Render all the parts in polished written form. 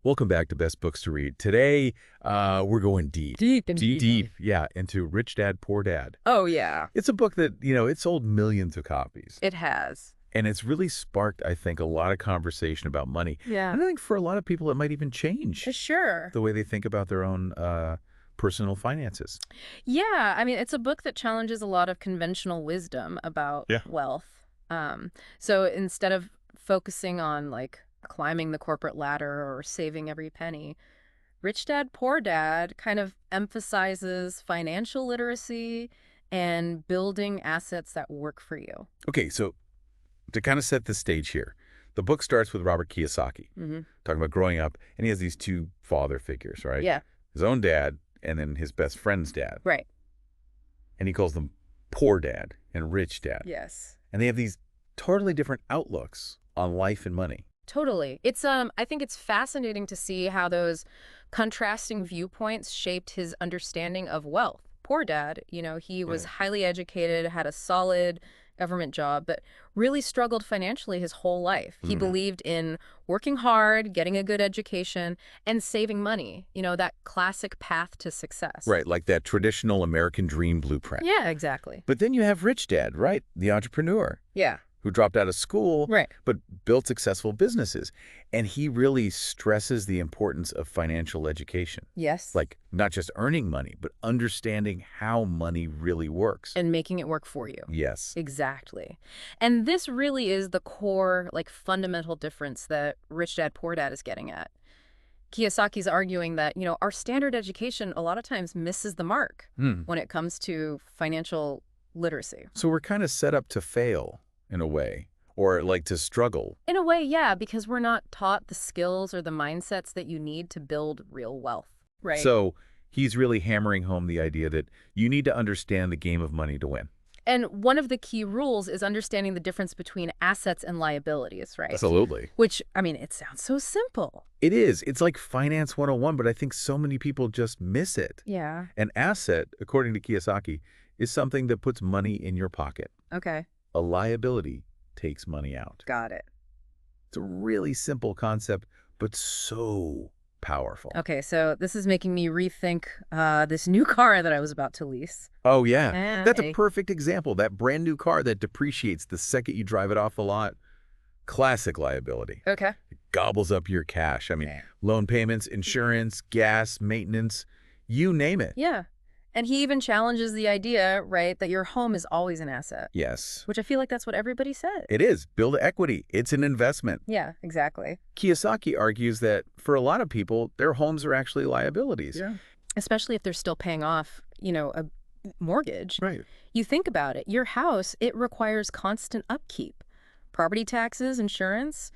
Welcome back to Best Books to Read. Today, we're going deep. Deep, yeah, into Rich Dad, Poor Dad. Oh, yeah, It's a book that, it sold millions of copies. it has. And it's really sparked, I think, a lot of conversation about money. Yeah. And I think for a lot of people, it might even change Sure. the way they think about their own personal finances. Yeah, I mean, it's a book that challenges a lot of conventional wisdom about Yeah. wealth. So instead of focusing on like climbing the corporate ladder or saving every penny, Rich Dad, Poor Dad kind of emphasizes financial literacy and building assets that work for you. Okay, so to kind of set the stage here, the book starts with Robert Kiyosaki, Hmm. talking about growing up, and he has these two father figures, right? Yeah, His own dad and then his best friend's dad. right. And he calls them poor dad and rich dad. Yes. And they have these totally different outlooks on life and money. Totally. It's I think it's fascinating to see how those contrasting viewpoints shaped his understanding of wealth. Poor dad, he was Right. highly educated, had a solid government job, but really struggled financially his whole life. He Mm. believed in working hard, getting a good education, and saving money, that classic path to success. Right, like that traditional American dream blueprint. Yeah, exactly. But then you have rich dad, right? The entrepreneur Yeah. who dropped out of school Right. but built successful businesses. And he really stresses the importance of financial education. Yes. Like not just earning money, but understanding how money really works. And making it work for you. Yes. Exactly. And this really is the core, like, fundamental difference that Rich Dad, Poor Dad is getting at. Kiyosaki's arguing that, our standard education a lot of times misses the mark Hmm. when it comes to financial literacy. So we're kind of set up to fail in a way, or like to struggle. In a way, yeah, because we're not taught the skills or the mindsets that you need to build real wealth. Right. So he's really hammering home the idea that you need to understand the game of money to win. And one of the key rules is understanding the difference between assets and liabilities, right? Absolutely. Which, I mean, it sounds so simple. It is. It's like Finance 101, but I think so many people just miss it. Yeah. An asset, according to Kiyosaki, is something that puts money in your pocket. Okay. A liability takes money out. Got it. It's a really simple concept, but so powerful. Okay, so this is making me rethink this new car that I was about to lease. Oh, yeah. That's a Hey. perfect example. That brand new car that depreciates the second you drive it off the lot. Classic liability. Okay. Gobbles up your cash. I mean, Yeah. loan payments, insurance, gas, maintenance, you name it. Yeah. And he even challenges the idea, right, that your home is always an asset, Yes, which I feel like that's what everybody said. it is. Build equity. It's an investment. Yeah, exactly. Kiyosaki argues that for a lot of people, their homes are actually liabilities. Yeah. Especially if they're still paying off, a mortgage. Right. You think about it, your house, it requires constant upkeep. Property taxes, insurance,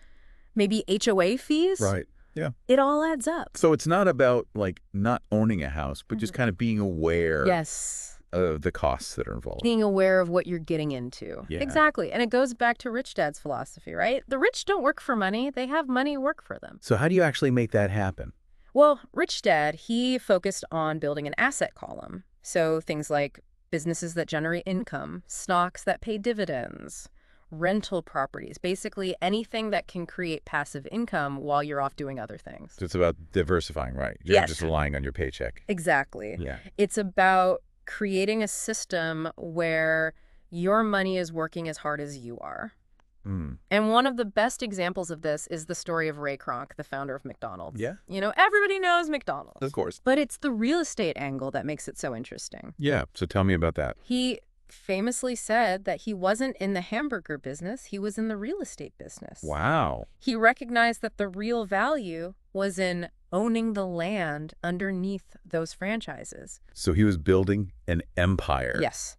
maybe HOA fees. Right. Yeah. It all adds up. So it's not about like not owning a house, but just kind of being aware Yes. of the costs that are involved. Being aware of what you're getting into. Yeah. Exactly. And it goes back to Rich Dad's philosophy, right? The rich don't work for money. They have money work for them. So how do you actually make that happen? Well, Rich Dad, he focused on building an asset column. So things like businesses that generate income, stocks that pay dividends, rental properties, basically anything that can create passive income while you're off doing other things. So it's about diversifying, right? You're Yes. not just relying on your paycheck. Exactly. Yeah. It's about creating a system where your money is working as hard as you are. Mm. And one of the best examples of this is the story of Ray Kroc, the founder of McDonald's. Yeah. Everybody knows McDonald's. Of course. But it's the real estate angle that makes it so interesting. Yeah. So tell me about that. He famously said that he wasn't in the hamburger business, he was in the real estate business. Wow. He recognized that the real value was in owning the land underneath those franchises. So he was building an empire Yes,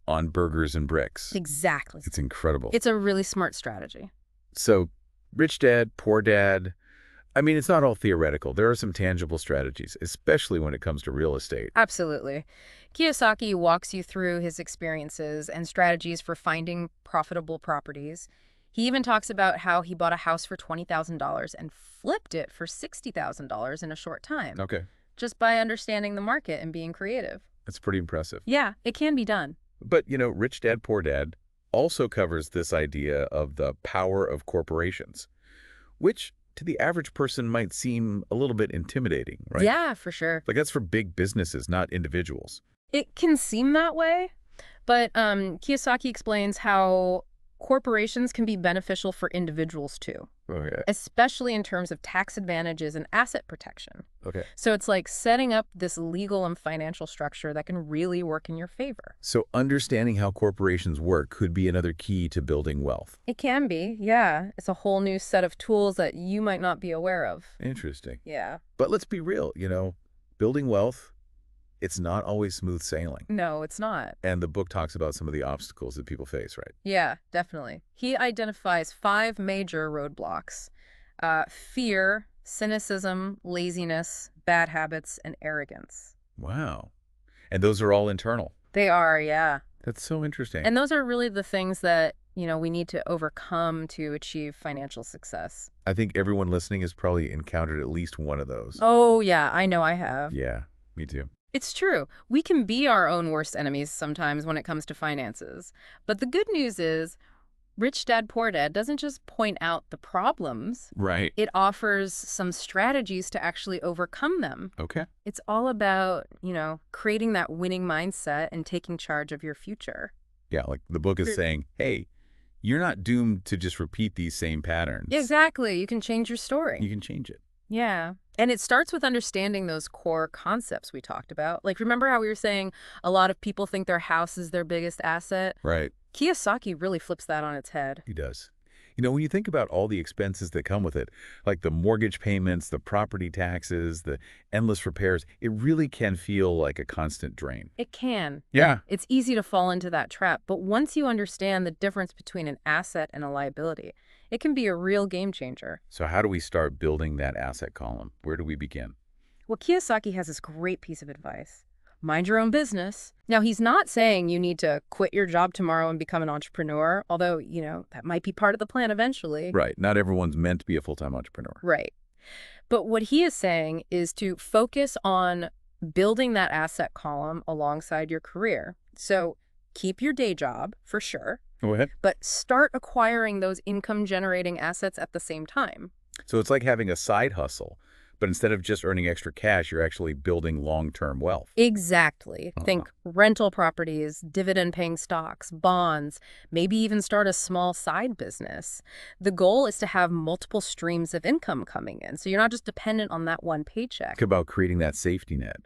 on burgers and bricks. exactly. It's incredible. It's a really smart strategy. So rich dad, poor dad. I mean, it's not all theoretical. There are some tangible strategies, especially when it comes to real estate. Absolutely. Kiyosaki walks you through his experiences and strategies for finding profitable properties. He even talks about how he bought a house for $20,000 and flipped it for $60,000 in a short time, Okay. just by understanding the market and being creative. That's pretty impressive. Yeah, it can be done. But, Rich Dad, Poor Dad also covers this idea of the power of corporations, which to the average person might seem a little bit intimidating, right? Yeah, for sure. Like that's for big businesses, not individuals. It can seem that way, but Kiyosaki explains how corporations can be beneficial for individuals too, Okay. especially in terms of tax advantages and asset protection. Okay. So it's like setting up this legal and financial structure that can really work in your favor. So understanding how corporations work could be another key to building wealth. It can be, yeah. It's a whole new set of tools that you might not be aware of. Interesting. Yeah. But let's be real, building wealth, it's not always smooth sailing. No, it's not. And the book talks about some of the obstacles that people face, right? Yeah, definitely. He identifies 5 major roadblocks: fear, cynicism, laziness, bad habits, and arrogance. Wow. And those are all internal. They are, yeah. That's so interesting. And those are really the things that, we need to overcome to achieve financial success. I think everyone listening has probably encountered at least one of those. Oh, yeah, I know I have. Yeah, me too. It's true. We can be our own worst enemies sometimes when it comes to finances. But the good news is, Rich Dad, Poor Dad doesn't just point out the problems. Right. It offers some strategies to actually overcome them. Okay. It's all about, creating that winning mindset and taking charge of your future. Yeah, like the book is saying, hey, you're not doomed to just repeat these same patterns. Exactly. You can change your story. You can change it. Yeah. And it starts with understanding those core concepts we talked about. Like, remember how we were saying a lot of people think their house is their biggest asset? Right. Kiyosaki really flips that on its head. He does. When you think about all the expenses that come with it, like the mortgage payments, the property taxes, the endless repairs, it really can feel like a constant drain. It can. Yeah. It's easy to fall into that trap. But once you understand the difference between an asset and a liability, it can be a real game changer. So how do we start building that asset column? Where do we begin? Well, Kiyosaki has this great piece of advice. Mind your own business. Now, he's not saying you need to quit your job tomorrow and become an entrepreneur, although, that might be part of the plan eventually. Right. Not everyone's meant to be a full-time entrepreneur. Right. But what he is saying is to focus on building that asset column alongside your career. So keep your day job, for sure, Go ahead. but start acquiring those income-generating assets at the same time. So it's like having a side hustle, but instead of just earning extra cash, you're actually building long-term wealth. Exactly. Think rental properties, dividend-paying stocks, bonds, maybe even start a small side business. The goal is to have multiple streams of income coming in, so you're not just dependent on that one paycheck. Think about creating that safety net,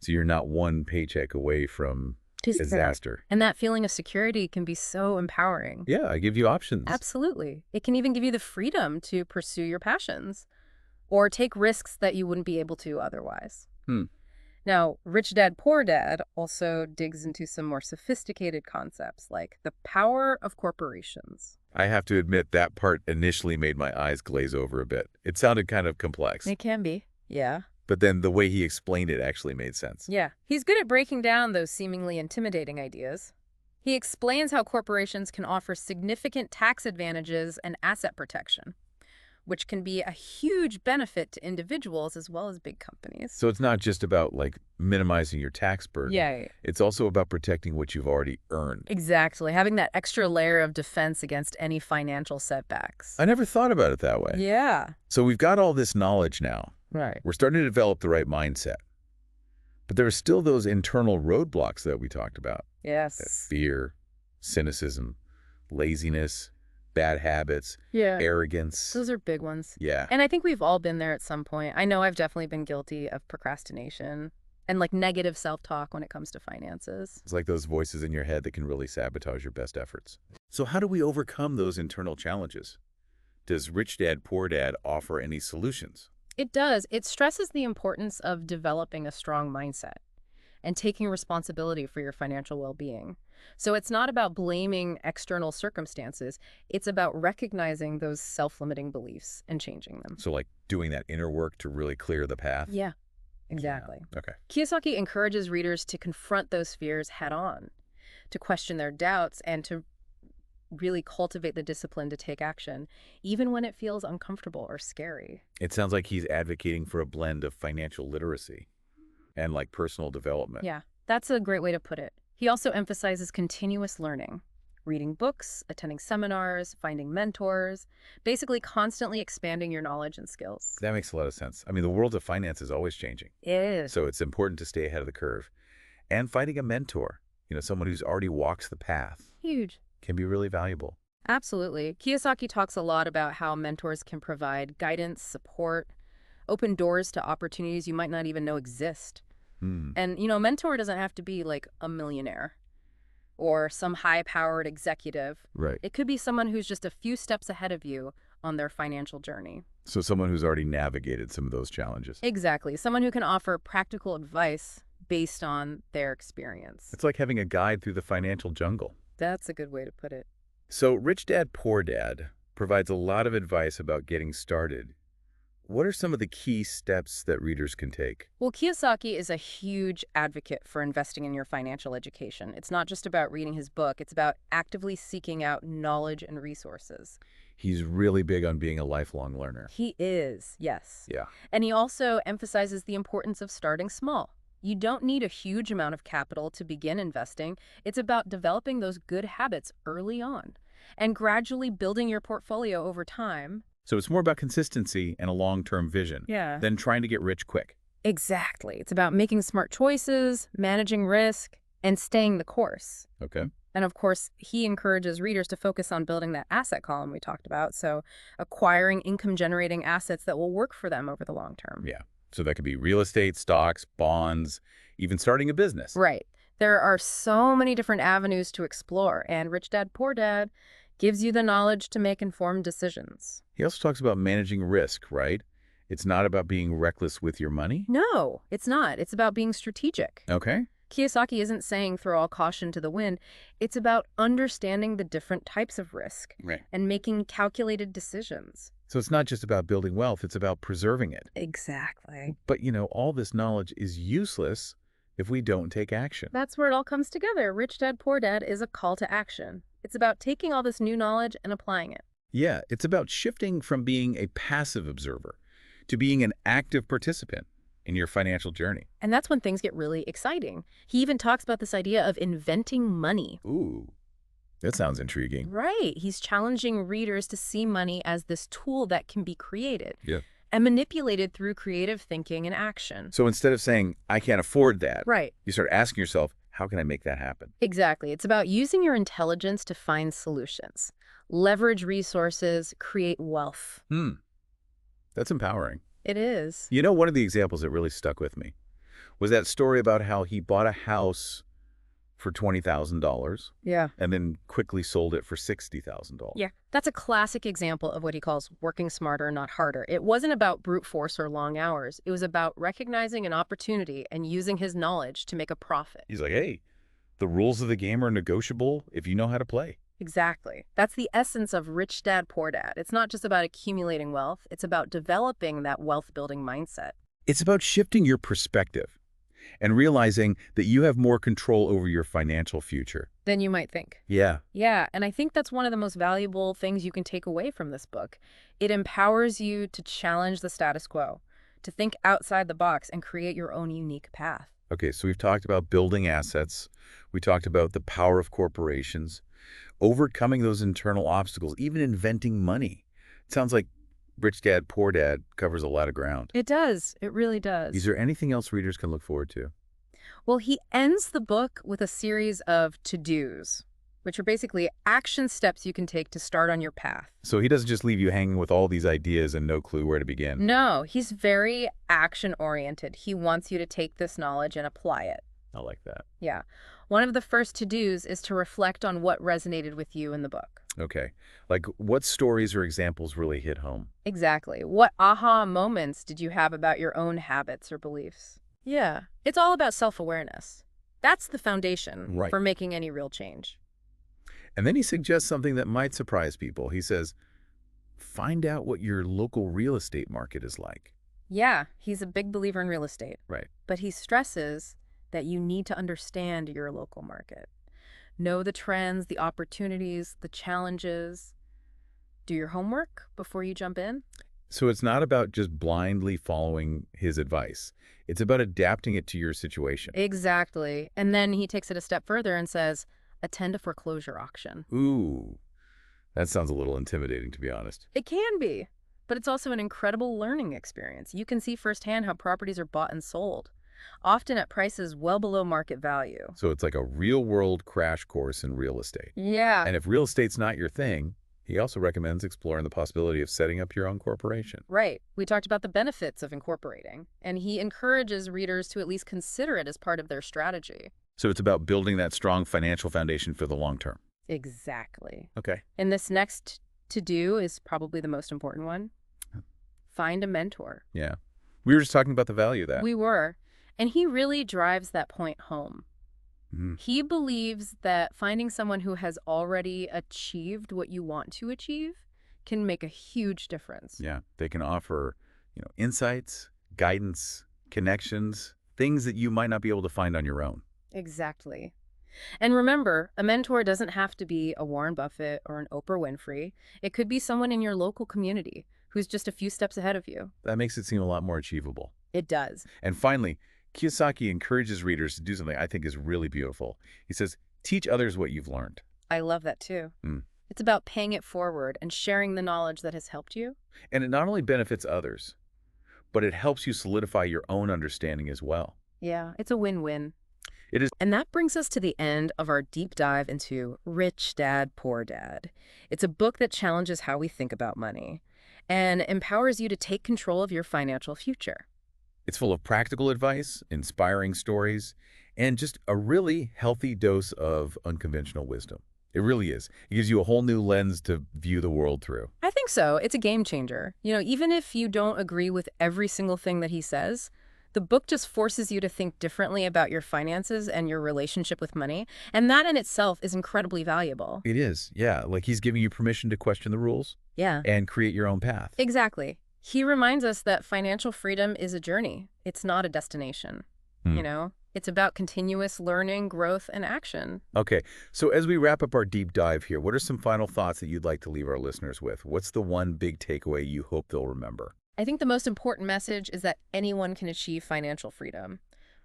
so you're not one paycheck away from disaster. And that feeling of security can be so empowering. Yeah, I give you options. Absolutely. It can even give you the freedom to pursue your passions or take risks that you wouldn't be able to otherwise. Now, Rich Dad, Poor Dad also digs into some more sophisticated concepts like the power of corporations. I have to admit that part initially made my eyes glaze over a bit. It sounded kind of complex, It can be. Yeah. but then the way he explained it actually made sense. Yeah. He's good at breaking down those seemingly intimidating ideas. He explains how corporations can offer significant tax advantages and asset protection, which can be a huge benefit to individuals as well as big companies. So it's not just about minimizing your tax burden. Yeah. It's also about protecting what you've already earned. Exactly. Having that extra layer of defense against any financial setbacks. I never thought about it that way. Yeah. So we've got all this knowledge now. Right. We're starting to develop the right mindset. But there are still those internal roadblocks that we talked about. Yes. Fear, cynicism, laziness, bad habits, Yeah. arrogance. Those are big ones. Yeah. And I think we've all been there at some point. I know I've definitely been guilty of procrastination and negative self-talk when it comes to finances. It's like those voices in your head that can really sabotage your best efforts. So how do we overcome those internal challenges? Does Rich Dad, Poor Dad offer any solutions? It does. It stresses the importance of developing a strong mindset and taking responsibility for your financial well-being. So it's not about blaming external circumstances. It's about recognizing those self-limiting beliefs and changing them. So doing that inner work to really clear the path? Yeah, exactly. Okay. Kiyosaki encourages readers to confront those fears head-on, to question their doubts, and to really cultivate the discipline to take action, even when it feels uncomfortable or scary. It sounds like he's advocating for a blend of financial literacy and personal development. Yeah, that's a great way to put it. He also emphasizes continuous learning, reading books, attending seminars, finding mentors, basically constantly expanding your knowledge and skills. That makes a lot of sense. I mean, the world of finance is always changing, It is. so it's important to stay ahead of the curve. And finding a mentor, someone who's already walks the path, Huge. can be really valuable. Absolutely. Kiyosaki talks a lot about how mentors can provide guidance, support, open doors to opportunities you might not even know exist. Hmm. And, mentor doesn't have to be like a millionaire or some high-powered executive. Right. It could be someone who's just a few steps ahead of you on their financial journey. So someone who's already navigated some of those challenges. Exactly. Someone who can offer practical advice based on their experience. It's like having a guide through the financial jungle. That's a good way to put it. So Rich Dad, Poor Dad provides a lot of advice about getting started. What are some of the key steps that readers can take? Well, Kiyosaki is a huge advocate for investing in your financial education. It's not just about reading his book, it's about actively seeking out knowledge and resources. He's really big on being a lifelong learner. He is, yes. Yeah. And he also emphasizes the importance of starting small. You don't need a huge amount of capital to begin investing. It's about developing those good habits early on and gradually building your portfolio over time. So it's more about consistency and a long-term vision Yeah. than trying to get rich quick. Exactly. It's about making smart choices, managing risk, and staying the course. Okay. And of course, he encourages readers to focus on building that asset column we talked about, so acquiring income-generating assets that will work for them over the long term. Yeah. So that could be real estate, stocks, bonds, even starting a business. Right. There are so many different avenues to explore, and Rich Dad, Poor Dad gives you the knowledge to make informed decisions. He also talks about managing risk, right? It's not about being reckless with your money. No, it's not. It's about being strategic. Okay. Kiyosaki isn't saying throw all caution to the wind. It's about understanding the different types of risk Right. and making calculated decisions. So it's not just about building wealth, it's about preserving it. Exactly. But, all this knowledge is useless if we don't take action. That's where it all comes together. Rich Dad, Poor Dad is a call to action. It's about taking all this new knowledge and applying it. Yeah, it's about shifting from being a passive observer to being an active participant in your financial journey. And that's when things get really exciting. He even talks about this idea of inventing money. Ooh, that sounds intriguing. Right. He's challenging readers to see money as this tool that can be created Yeah. and manipulated through creative thinking and action. So instead of saying, I can't afford that, Right. you start asking yourself, how can I make that happen? Exactly. It's about using your intelligence to find solutions, leverage resources, create wealth. That's empowering. It is. One of the examples that really stuck with me was that story about how he bought a house for $20,000 Yeah. and then quickly sold it for $60,000. Yeah. That's a classic example of what he calls working smarter, not harder. It wasn't about brute force or long hours. It was about recognizing an opportunity and using his knowledge to make a profit. He's like, hey, the rules of the game are negotiable if you know how to play. Exactly. That's the essence of Rich Dad, Poor Dad. It's not just about accumulating wealth. It's about developing that wealth-building mindset. It's about shifting your perspective and realizing that you have more control over your financial future. Than you might think. Yeah. Yeah, and I think that's one of the most valuable things you can take away from this book. It empowers you to challenge the status quo, to think outside the box and create your own unique path. Okay, so we've talked about building assets. We talked about the power of corporations, overcoming those internal obstacles, even inventing money. It sounds like Rich Dad, Poor Dad covers a lot of ground. It does. It really does. Is there anything else readers can look forward to? Well, he ends the book with a series of to-dos, which are basically action steps you can take to start on your path. So he doesn't just leave you hanging with all these ideas and no clue where to begin. No, he's very action-oriented. He wants you to take this knowledge and apply it. I like that. Yeah. One of the first to-dos is to reflect on what resonated with you in the book. Okay. Like what stories or examples really hit home? Exactly. What aha moments did you have about your own habits or beliefs? Yeah. It's all about self-awareness. That's the foundation Right. for making any real change. And then he suggests something that might surprise people. He says, find out what your local real estate market is like. Yeah, he's a big believer in real estate. Right. But he stresses that you need to understand your local market. Know the trends, the opportunities, the challenges. Do your homework before you jump in. So it's not about just blindly following his advice. It's about adapting it to your situation. Exactly. And then he takes it a step further and says, attend a foreclosure auction. Ooh, that sounds a little intimidating, to be honest. It can be, but it's also an incredible learning experience. You can see firsthand how properties are bought and sold, often at prices well below market value. So it's like a real-world crash course in real estate. Yeah, And if real estate's not your thing, he also recommends exploring the possibility of setting up your own corporation. right. We talked about the benefits of incorporating, and he encourages readers to at least consider it as part of their strategy. So it's about building that strong financial foundation for the long term. Exactly. Okay. And this next to do is probably the most important one. Find a mentor. Yeah. We were just talking about the value of that. We were. And he really drives that point home. Mhm. He believes that finding someone who has already achieved what you want to achieve can make a huge difference. Yeah. They can offer, insights, guidance, connections, things that you might not be able to find on your own. Exactly. And remember, a mentor doesn't have to be a Warren Buffett or an Oprah Winfrey. It could be someone in your local community who's just a few steps ahead of you. That makes it seem a lot more achievable. It does. And finally, Kiyosaki encourages readers to do something I think is really beautiful. He says, teach others what you've learned. I love that too. Mm. It's about paying it forward and sharing the knowledge that has helped you. And it not only benefits others, but it helps you solidify your own understanding as well. Yeah, it's a win-win. It is. And that brings us to the end of our deep dive into Rich Dad, Poor Dad. It's a book that challenges how we think about money and empowers you to take control of your financial future. It's full of practical advice, inspiring stories, and just a really healthy dose of unconventional wisdom. It really is. It gives you a whole new lens to view the world through. I think so. It's a game changer. Even if you don't agree with every single thing that he says, the book just forces you to think differently about your finances and your relationship with money. And that in itself is incredibly valuable. It is, yeah. Like he's giving you permission to question the rules Yeah. and create your own path. Exactly. He reminds us that financial freedom is a journey. It's not a destination. Hmm. It's about continuous learning, growth, and action. Okay, so as we wrap up our deep dive here, what are some final thoughts that you'd like to leave our listeners with? What's the one big takeaway you hope they'll remember? I think the most important message is that anyone can achieve financial freedom,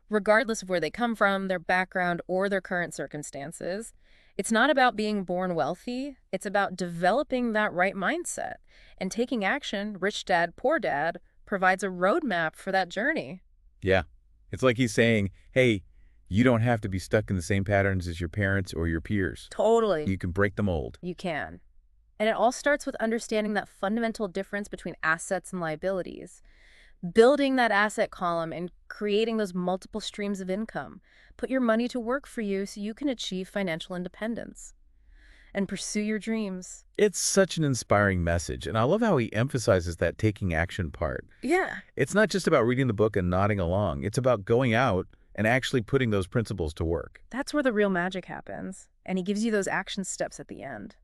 regardless of where they come from, their background, or their current circumstances. It's not about being born wealthy. It's about developing that right mindset and taking action. Rich Dad, Poor Dad provides a roadmap for that journey. Yeah, it's like he's saying, hey, you don't have to be stuck in the same patterns as your parents or your peers. Totally. You can break the mold. You can. And it all starts with understanding that fundamental difference between assets and liabilities. Building that asset column and creating those multiple streams of income. Put your money to work for you so you can achieve financial independence and pursue your dreams. It's such an inspiring message, and I love how he emphasizes that taking action part. Yeah. It's not just about reading the book and nodding along. It's about going out and actually putting those principles to work. That's where the real magic happens. And he gives you those action steps at the end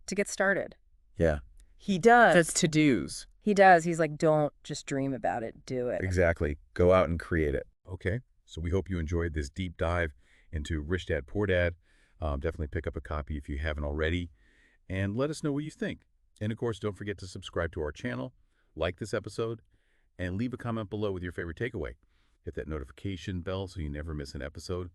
to get started. Yeah, He does. that's to-dos. He does. He's like, don't just dream about it, do it. Exactly. Go out and create it. Okay, so we hope you enjoyed this deep dive into Rich Dad, Poor Dad. Definitely pick up a copy if you haven't already, and let us know what you think. And of course, don't forget to subscribe to our channel, like this episode, and leave a comment below with your favorite takeaway. Hit that notification bell so you never miss an episode.